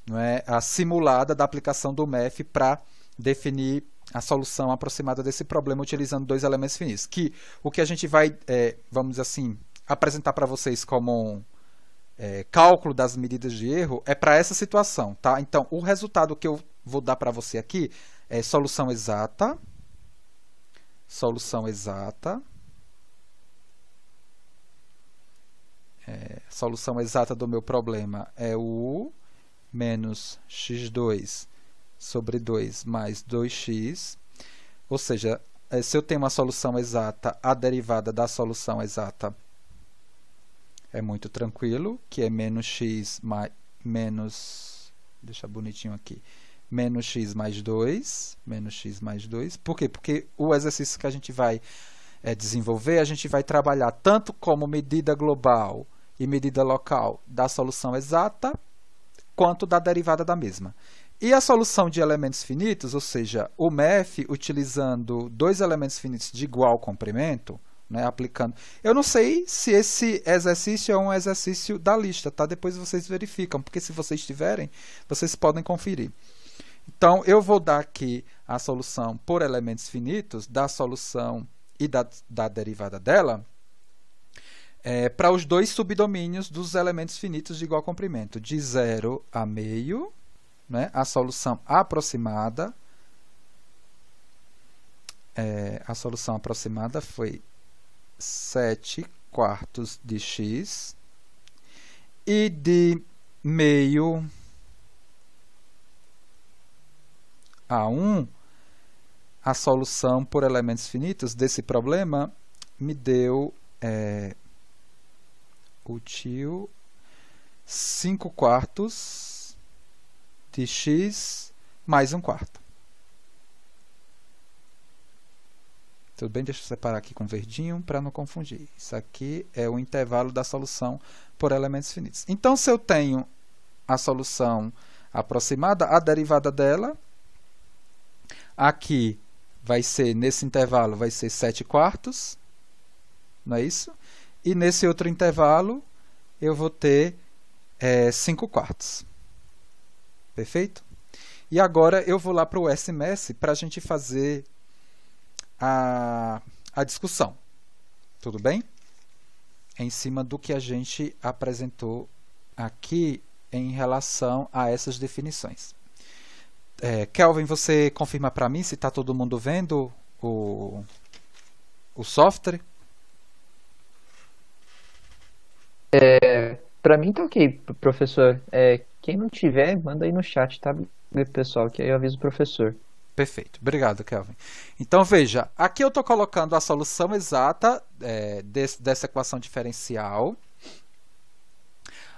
não é, a simulada da aplicação do MEF para definir a solução aproximada desse problema utilizando 2 elementos finitos. Que o que a gente vai, vamos dizer assim, apresentar para vocês como cálculo das medidas de erro é para essa situação. Tá? Então, o resultado que eu vou dar para você aqui é solução exata, solução exata do meu problema é U menos x2 sobre 2 mais 2x, ou seja, se eu tenho uma solução exata, a derivada da solução exata é muito tranquilo, que é menos x menos, deixa bonitinho aqui, menos x mais 2, por quê? Porque o exercício que a gente vai desenvolver, a gente vai trabalhar tanto como medida global e medida local da solução exata, quanto da derivada da mesma. E a solução de elementos finitos, ou seja, o MEF utilizando 2 elementos finitos de igual comprimento, né, aplicando. Eu não sei se esse exercício é um exercício da lista, tá? Depois vocês verificam, porque se vocês tiverem, vocês podem conferir. Então, eu vou dar aqui a solução por elementos finitos, da solução e da derivada dela, para os 2 subdomínios dos elementos finitos de igual comprimento, de 0 a meio, né, a solução aproximada, foi 7 quartos de x, e de meio a 1, a solução por elementos finitos desse problema me deu útil 5/4 de x mais 1/4. Tudo bem? Deixa eu separar aqui com verdinho para não confundir. Isso aqui é o intervalo da solução por elementos finitos. Então, se eu tenho a solução aproximada, a derivada dela, aqui vai ser, nesse intervalo, vai ser 7/4, não é isso? E nesse outro intervalo, eu vou ter 5/4. Perfeito? E agora eu vou lá para o SMS para a gente fazer a discussão. Tudo bem? Em cima do que a gente apresentou aqui em relação a essas definições. Kelvin, você confirma para mim se está todo mundo vendo o software? Para mim tá ok, professor. Quem não tiver, manda aí no chat, tá, pessoal? Que aí eu aviso o professor. Perfeito. Obrigado, Kelvin. Então, veja, aqui eu estou colocando a solução exata dessa equação diferencial.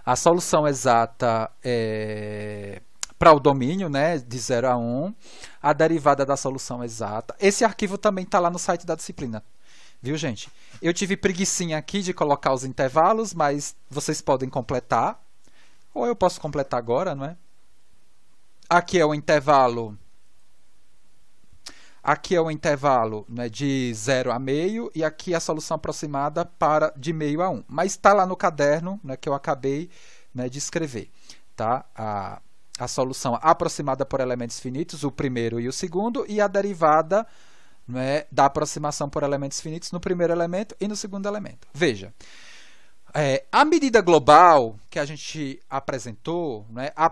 A solução exata para o domínio, né, de 0 a 1. A derivada da solução exata. Esse arquivo também está lá no site da disciplina. Viu, gente? Eu tive preguicinha aqui de colocar os intervalos, mas vocês podem completar. Ou eu posso completar agora, não é? Aqui é o intervalo... Aqui é o intervalo, né, de 0 a meio e aqui a solução aproximada para de meio a 1. Mas está lá no caderno, né, que eu acabei, né, de escrever. Tá? A solução aproximada por elementos finitos, o primeiro e o segundo, e a derivada, né, da aproximação por elementos finitos no primeiro elemento e no segundo elemento. Veja. A medida global que a gente apresentou, né, a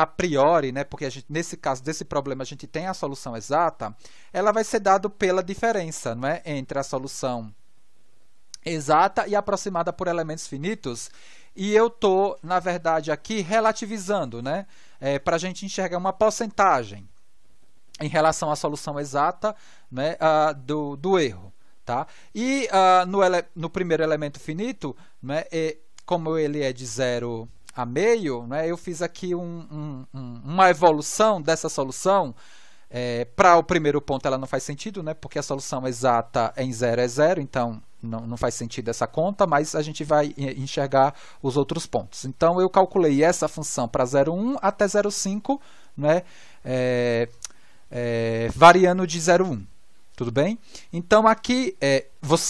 priori, né, porque nesse caso desse problema a gente tem a solução exata, ela vai ser dada pela diferença, né, entre a solução exata e aproximada por elementos finitos. E eu estou, na verdade, aqui relativizando, né, para a gente enxergar uma porcentagem em relação à solução exata, né, do erro. Tá? E no primeiro elemento finito, né, como ele é de 0 a meio, né, eu fiz aqui uma evolução dessa solução. Para o primeiro ponto ela não faz sentido, né, porque a solução exata em 0 é 0, então não faz sentido essa conta, mas a gente vai enxergar os outros pontos. Então eu calculei essa função para 0,1 até 0,5, né, variando de 0,1. Tudo bem? Então, aqui,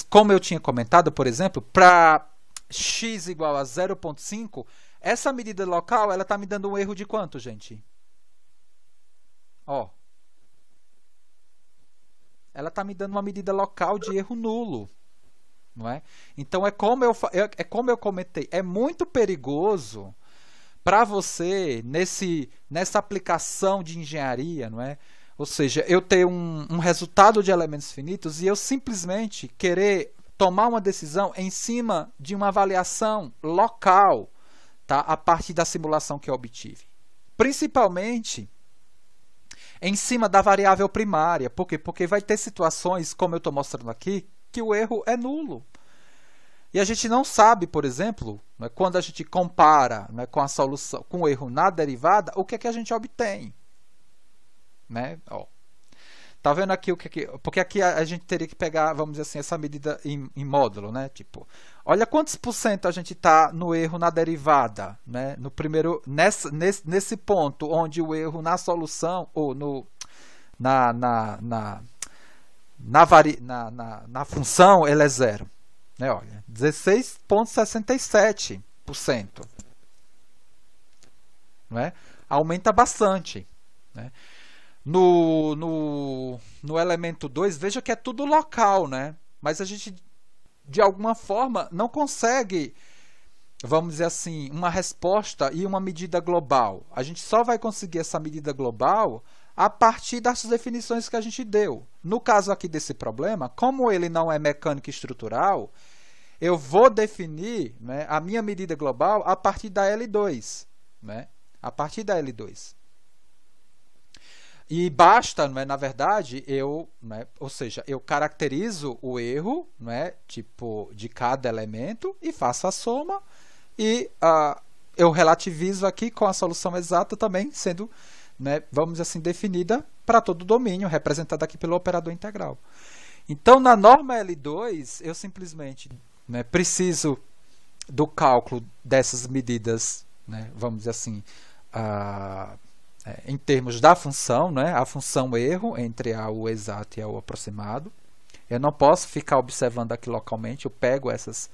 como eu tinha comentado, por exemplo, para x igual a 0,5, essa medida local ela está me dando um erro de quanto, gente? Ó, ela está me dando uma medida local de erro nulo. Não é? Então, como eu comentei, é muito perigoso para você, nessa aplicação de engenharia, não é? Ou seja, eu ter um resultado de elementos finitos e eu simplesmente querer tomar uma decisão em cima de uma avaliação local, tá? A partir da simulação que eu obtive. Principalmente em cima da variável primária. Por quê? Porque vai ter situações, como eu estou mostrando aqui, que o erro é nulo. E a gente não sabe, por exemplo, né, quando a gente compara, né, com a solução, com o erro na derivada, o que é que a gente obtém. Né? Ó. Tá vendo aqui o que porque aqui a gente teria que pegar, vamos dizer assim, essa medida em módulo, né? Tipo, olha quantos por cento a gente está no erro na derivada, né? No primeiro, nesse ponto onde o erro na solução ou na função ele é 0, né? Olha, 16,67%, né? Aumenta bastante, né? No elemento 2, veja que é tudo local, né? Mas a gente, de alguma forma, não consegue, vamos dizer assim, uma resposta e uma medida global. A gente só vai conseguir essa medida global a partir das definições que a gente deu. No caso aqui desse problema, como ele não é mecânico estrutural, eu vou definir, né, a minha medida global a partir da L2. Né, a partir da L2. E basta, né, na verdade, né, ou seja, eu caracterizo o erro, né, tipo, de cada elemento e faço a soma e eu relativizo aqui com a solução exata também sendo, né, vamos dizer assim, definida para todo o domínio, representada aqui pelo operador integral. Então, na norma L2, eu simplesmente, né, preciso do cálculo dessas medidas, né, vamos dizer assim, em termos da função, né, a função erro entre o exato e o aproximado. Eu não posso ficar observando aqui localmente, eu pego essas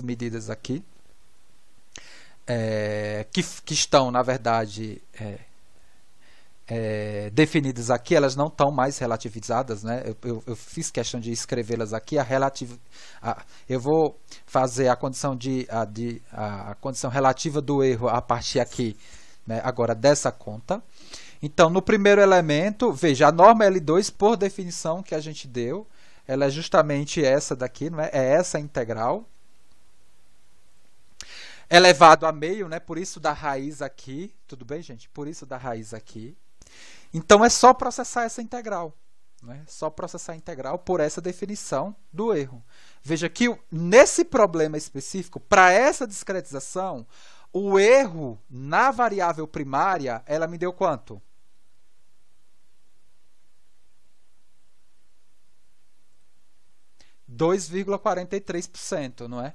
medidas aqui, que estão, na verdade, definidas aqui, elas não estão mais relativizadas, né? Eu fiz questão de escrevê-las aqui. Eu vou fazer a condição a condição relativa do erro a partir aqui, né, agora dessa conta. Então, no primeiro elemento, veja, a norma L2, por definição que a gente deu, ela é justamente essa daqui, não é? É essa integral. Elevado a meio, né? Por isso da raiz aqui. Tudo bem, gente? Por isso da raiz aqui. Então, é só processar essa integral. Né? Só processar a integral por essa definição do erro. Veja que nesse problema específico, para essa discretização, o erro na variável primária, ela me deu quanto? 2,43%, não é?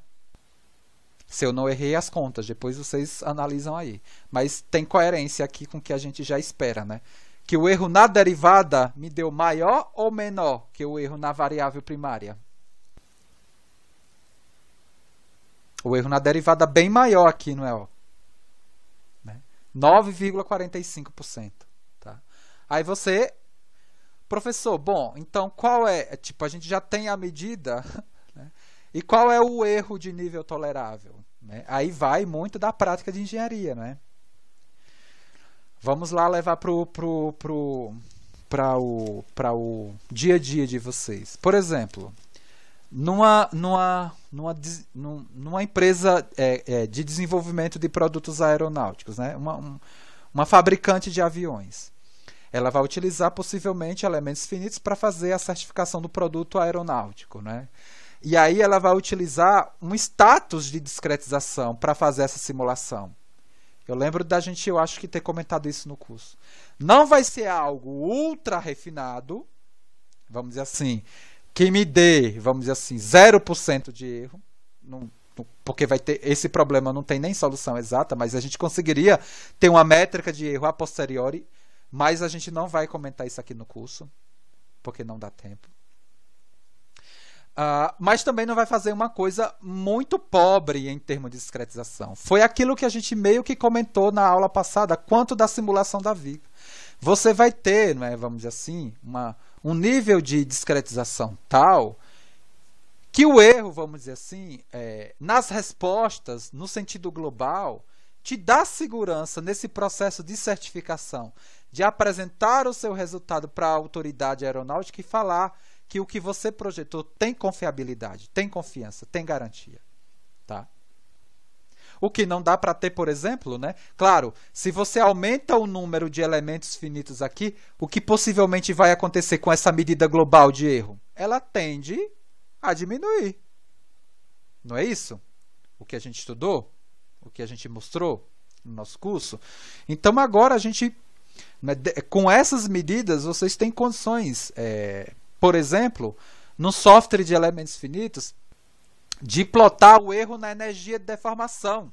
Se eu não errei as contas, depois vocês analisam aí. Mas tem coerência aqui com o que a gente já espera, né? Que o erro na derivada me deu maior ou menor que o erro na variável primária? O erro na derivada bem maior aqui, não é? Ó, né? 9,45%. Tá? Aí você, professor, bom, então qual é? Tipo, a gente já tem a medida, né? E qual é o erro de nível tolerável? Né? Aí vai muito da prática de engenharia, né? Vamos lá levar para o dia a dia de vocês. Por exemplo, numa empresa de desenvolvimento de produtos aeronáuticos, né? Uma fabricante de aviões. Ela vai utilizar possivelmente elementos finitos para fazer a certificação do produto aeronáutico, né? E aí ela vai utilizar um status de discretização para fazer essa simulação. Eu lembro da gente, eu acho que ter comentado isso no curso. Não vai ser algo ultra refinado, vamos dizer assim, que me dê, vamos dizer assim, 0% de erro, porque vai ter esse problema, não tem nem solução exata, mas a gente conseguiria ter uma métrica de erro a posteriori, mas a gente não vai comentar isso aqui no curso, porque não dá tempo. Mas também não vai fazer uma coisa muito pobre em termos de discretização. Foi aquilo que a gente meio que comentou na aula passada, quanto da simulação da viga. Você vai ter, né, vamos dizer assim, um nível de discretização tal que o erro, vamos dizer assim, nas respostas, no sentido global, te dá segurança nesse processo de certificação, de apresentar o seu resultado para a autoridade aeronáutica e falar que o que você projetou tem confiabilidade, tem confiança, tem garantia. Tá? O que não dá para ter, por exemplo, né? Claro, se você aumenta o número de elementos finitos aqui, o que possivelmente vai acontecer com essa medida global de erro? Ela tende a diminuir. Não é isso? O que a gente estudou? O que a gente mostrou no nosso curso? Então, agora a gente, com essas medidas, vocês têm condições... por exemplo, no software de elementos finitos, de plotar o erro na energia de deformação.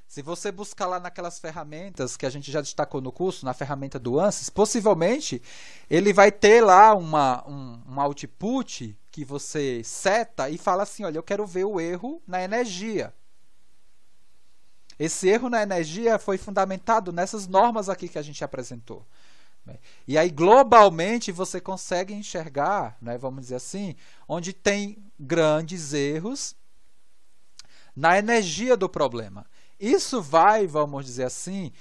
Se você buscar lá naquelas ferramentas que a gente já destacou no curso, na ferramenta do ANSYS, possivelmente ele vai ter lá um output que você seta e fala assim, olha, eu quero ver o erro na energia. Esse erro na energia foi fundamentado nessas normas aqui que a gente apresentou. E aí, globalmente, você consegue enxergar, né, vamos dizer assim, onde tem grandes erros na energia do problema. Isso vai, vamos dizer assim,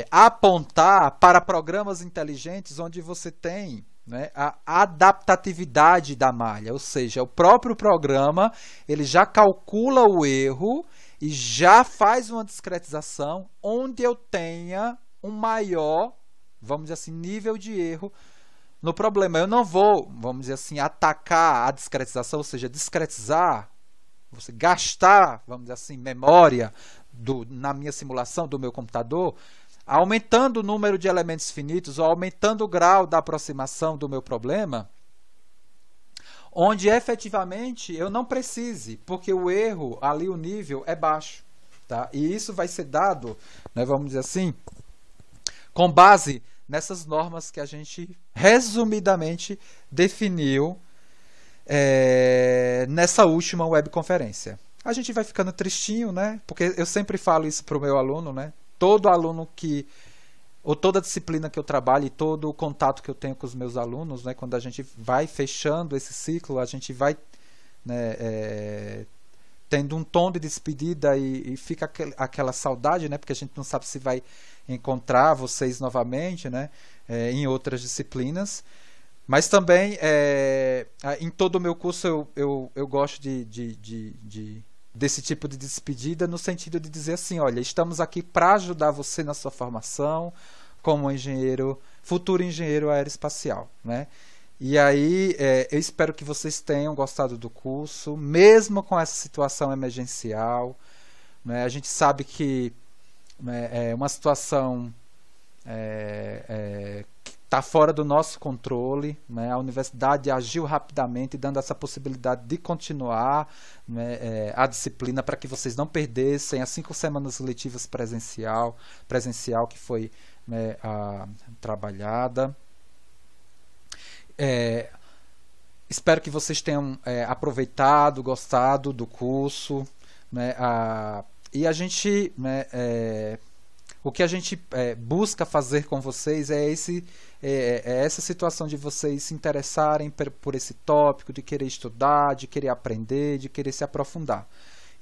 apontar para programas inteligentes onde você tem né, a adaptatividade da malha, ou seja, o próprio programa ele já calcula o erro e já faz uma discretização onde eu tenha um maior, vamos dizer assim, nível de erro no problema. Eu não vou, vamos dizer assim, atacar a discretização, ou seja, discretizar, você gastar, vamos dizer assim, memória na minha simulação do meu computador, aumentando o número de elementos finitos ou aumentando o grau da aproximação do meu problema, onde efetivamente eu não precise, porque o erro ali, o nível é baixo, tá? E isso vai ser dado, né, vamos dizer assim, com base nessas normas que a gente resumidamente definiu nessa última webconferência. A gente vai ficando tristinho, né? Porque eu sempre falo isso para o meu aluno, né? Todo aluno ou toda disciplina que eu trabalho e todo o contato que eu tenho com os meus alunos, né? Quando a gente vai fechando esse ciclo, a gente vai, né, tendo um tom de despedida e fica aquela saudade, né? Porque a gente não sabe se vai encontrar vocês novamente, né? Em outras disciplinas. Mas também, em todo o meu curso, eu gosto desse tipo de despedida, no sentido de dizer assim, olha, estamos aqui para ajudar você na sua formação como engenheiro, futuro engenheiro aeroespacial, né? E aí, eu espero que vocês tenham gostado do curso, mesmo com essa situação emergencial, né? A gente sabe que é uma situação que está fora do nosso controle, né? A universidade agiu rapidamente, dando essa possibilidade de continuar, né, a disciplina para que vocês não perdessem as 5 semanas letivas presencial que foi, né, trabalhada. Espero que vocês tenham aproveitado, gostado do curso, né? E a gente, né, o que a gente busca fazer com vocês é essa situação de vocês se interessarem por esse tópico, de querer estudar, de querer aprender, de querer se aprofundar.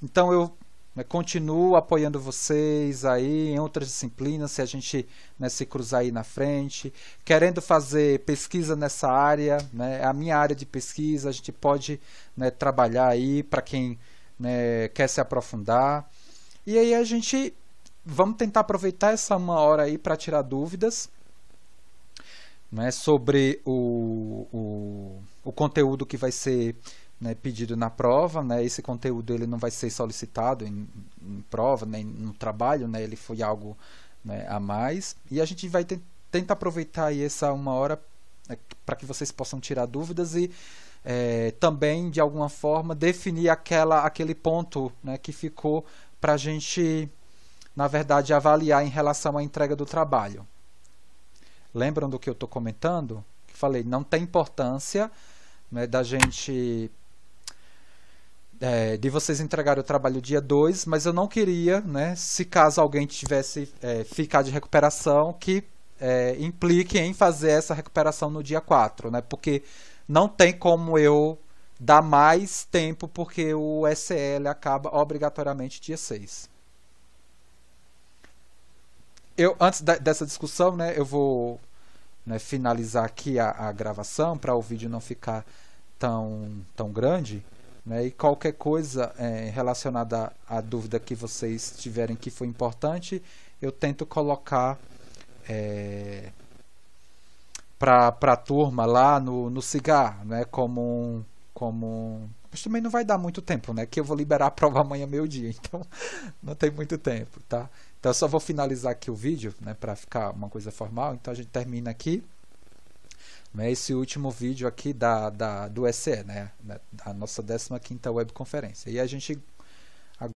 Então eu, né, continuo apoiando vocês aí em outras disciplinas, se a gente, né, se cruzar aí na frente, querendo fazer pesquisa nessa área, né, a minha área de pesquisa, a gente pode, né, trabalhar aí para quem, né, quer se aprofundar. E aí a gente vamos tentar aproveitar essa 1 hora aí para tirar dúvidas, né, sobre o conteúdo que vai ser, né, pedido na prova, né? Esse conteúdo ele não vai ser solicitado em prova, nem no trabalho, né? Ele foi algo, né, a mais. E a gente vai tentar aproveitar aí essa 1 hora, né, para que vocês possam tirar dúvidas e também, de alguma forma, definir aquele ponto, né, que ficou para a gente, na verdade, avaliar em relação à entrega do trabalho. Lembram do que eu estou comentando? Que falei, não tem importância, né, da gente, de vocês entregarem o trabalho dia 2, mas eu não queria, né, se caso alguém tivesse ficar de recuperação, que implique em fazer essa recuperação no dia 4, né, porque não tem como eu dar mais tempo, porque o SL acaba obrigatoriamente dia 6. Antes dessa discussão, né, eu vou, né, finalizar aqui a gravação para o vídeo não ficar tão grande, né, e qualquer coisa relacionada à dúvida que vocês tiverem que foi importante, eu tento colocar para a turma lá no CIGAR, né, mas também não vai dar muito tempo, né, que eu vou liberar a prova amanhã meio-dia, então não tem muito tempo, tá? Então eu só vou finalizar aqui o vídeo, né, para ficar uma coisa formal. Então a gente termina aqui, né, esse último vídeo aqui do SE, né, a nossa 15ª webconferência. E a gente